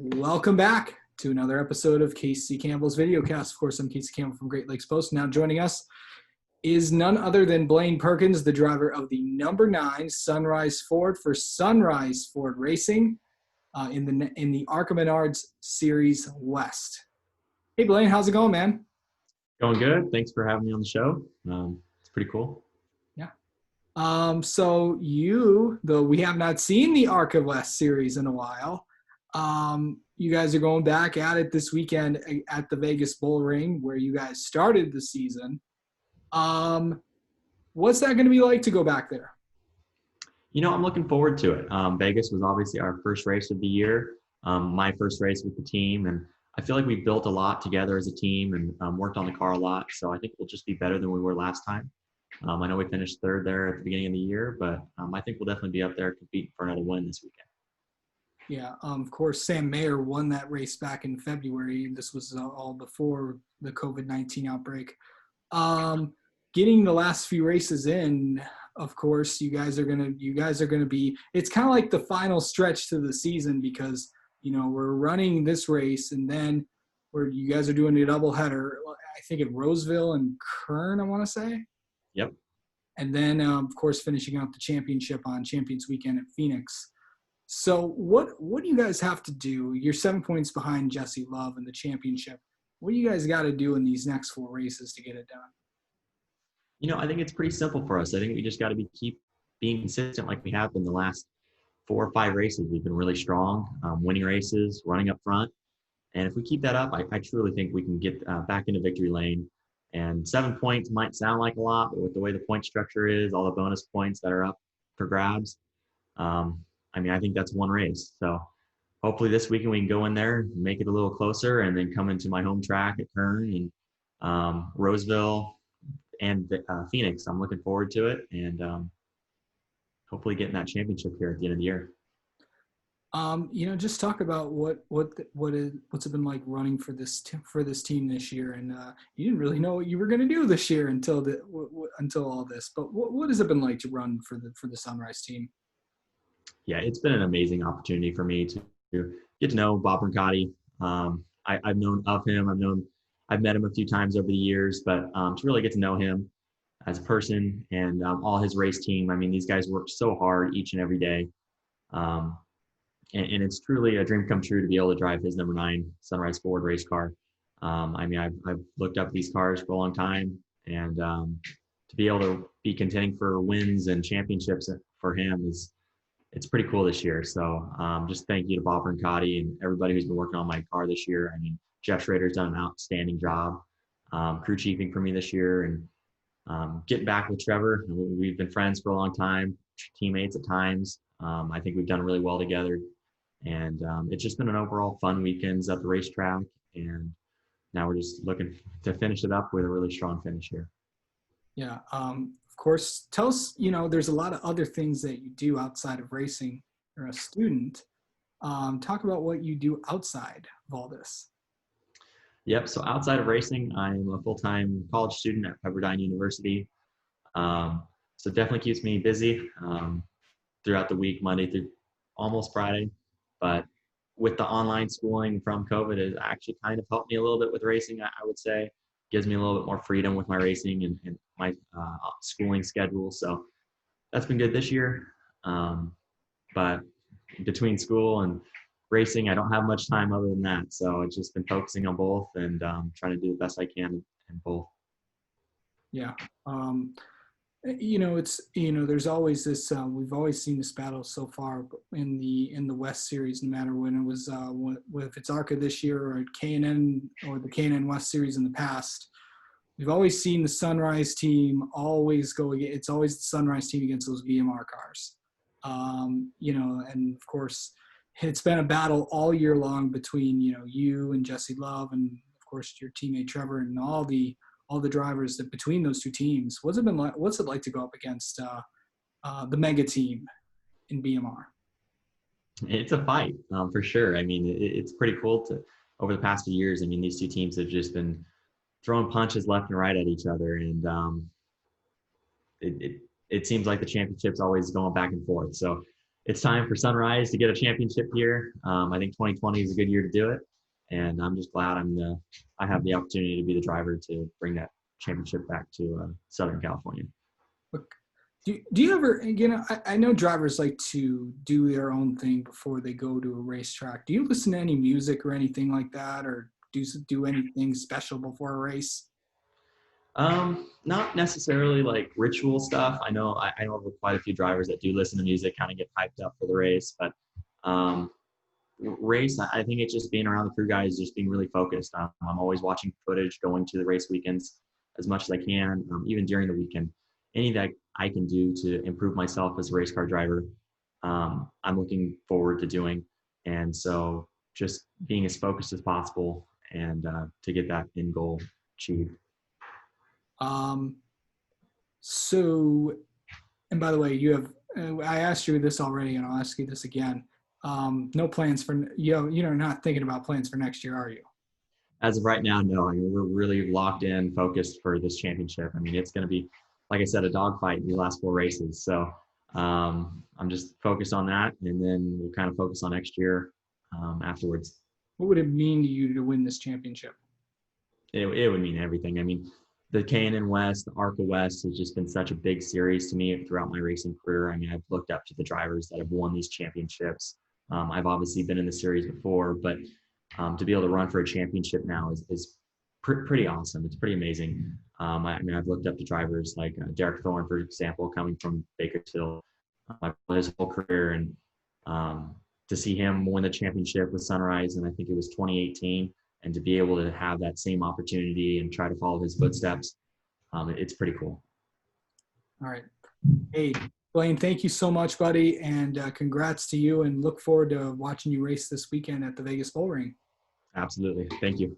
Welcome back to another episode of Casey Campbell's Videocast. Of course, I'm Casey Campbell from Great Lakes Post. Now joining us is none other than Blaine Perkins, the driver of the number 9 Sunrise Ford for Sunrise Ford Racing in the ARCA Menards Series West. Hey, Blaine, how's it going, man? Going good. Thanks for having me on the show. It's pretty cool. Yeah. So though we have not seen the ARCA West Series in a while, you guys are going back at it this weekend at the Vegas Bull Ring where you guys started the season. What's that going to be like to go back there? I'm looking forward to it. Vegas was obviously our first race of the year, my first race with the team, and I feel like we built a lot together as a team and worked on the car a lot. So I think we'll just be better than we were last time. I know we finished third there at the beginning of the year, but I think we'll definitely be up there competing for another win this weekend. Yeah, of course, Sam Mayer won that race back in February. This was all before the COVID-19 outbreak. Getting the last few races in, of course, you guys are gonna be. It's kind of like the final stretch to the season because we're running this race and then you guys are doing a doubleheader. I think at Roseville and Kern, I want to say. Yep. And then, of course, finishing out the championship on Champions Weekend at Phoenix. So what do you guys have to do? You're 7 points behind Jesse Love in the championship. What do you guys got to do in these next 4 races to get it done? I think it's pretty simple for us. I think we just got to keep being consistent like we have in the last 4 or 5 races. We've been really strong, winning races, running up front. And if we keep that up, I truly think we can get back into victory lane. And 7 points might sound like a lot, but with the way the point structure is, all the bonus points that are up for grabs, I think that's one race. So hopefully this weekend we can go in there, make it a little closer, and then come into my home track at Kern and Roseville and Phoenix. I'm looking forward to it, and hopefully getting that championship here at the end of the year. Just talk about what's it been like running for this team this year, and you didn't really know what you were going to do this year until all this. But what has it been like to run for the Sunrise team? Yeah, it's been an amazing opportunity for me to get to know Bob Rincati. I've known of him. I've met him a few times over the years, but to really get to know him as a person and all his race team. These guys work so hard each and every day. And it's truly a dream come true to be able to drive his number 9 Sunrise Ford race car. I've looked up these cars for a long time, and to be able to be contending for wins and championships for him it's pretty cool this year. So just thank you to Bob Rincati and everybody who's been working on my car this year. Jeff Schrader's done an outstanding job crew chiefing for me this year, and getting back with Trevor. We've been friends for a long time, teammates at times. I think we've done really well together, and it's just been an overall fun weekends at the racetrack, and now we're just looking to finish it up with a really strong finish here. Yeah. Of course, tell us, there's a lot of other things that you do outside of racing. You're a student. Talk about what you do outside of all this. Yep. So outside of racing, I'm a full-time college student at Pepperdine University. So it definitely keeps me busy throughout the week, Monday through almost Friday. But with the online schooling from COVID, it actually kind of helped me a little bit with racing, I would say. Gives me a little bit more freedom with my racing and my schooling schedule. So that's been good this year. But between school and racing, I don't have much time other than that. So it's just been focusing on both and trying to do the best I can in both. Yeah. There's always this, we've always seen this battle so far in the West Series, no matter when it was, if it's ARCA this year or K&N or the K&N West Series in the past. We've always seen the Sunrise team always it's always the Sunrise team against those VMR cars. And of course, it's been a battle all year long between, you and Jesse Love and, of course, your teammate Trevor and all the drivers that between those two teams. What's it like to go up against the mega team in BMR? It's a fight for sure. It's pretty cool to over the past few years. These two teams have just been throwing punches left and right at each other, and it seems like the championship's always going back and forth. So it's time for Sunrise to get a championship here. I think 2020 is a good year to do it, and I'm just glad I have the opportunity to be the driver to bring that championship back to Southern California. Look, do you ever, I know drivers like to do their own thing before they go to a racetrack. Do you listen to any music or anything like that, or do anything special before a race? Not necessarily like ritual stuff. I know of quite a few drivers that do listen to music, kind of get hyped up for the race, but um, race, I think it's just being around the crew guys, just being really focused. I'm always watching footage, going to the race weekends as much as I can, even during the weekend. Any that I can do to improve myself as a race car driver, I'm looking forward to doing. And so just being as focused as possible and to get that end goal achieved. Um, so, and by the way, you have, I asked you this already, and I'll ask you this again. No plans for, you're not thinking about plans for next year, are you? As of right now, no. I mean, we're really locked in, focused for this championship. I mean, it's going to be, like I said, a dogfight in the last 4 races. So I'm just focused on that, and then we'll kind of focus on next year afterwards. What would it mean to you to win this championship? It would mean everything. I mean, the K&N West, the ARCA West has just been such a big series to me throughout my racing career. I mean, I've looked up to the drivers that have won these championships. I've obviously been in the series before, but to be able to run for a championship now is pretty awesome. It's pretty amazing. I mean, I've looked up to drivers like Derek Thorne, for example, coming from Bakersfield his whole career, and to see him win the championship with Sunrise, and I think it was 2018, and to be able to have that same opportunity and try to follow his footsteps, it's pretty cool. All right. Hey, Blaine, thank you so much, buddy, and congrats to you, and look forward to watching you race this weekend at the Vegas Bull Ring. Absolutely. Thank you.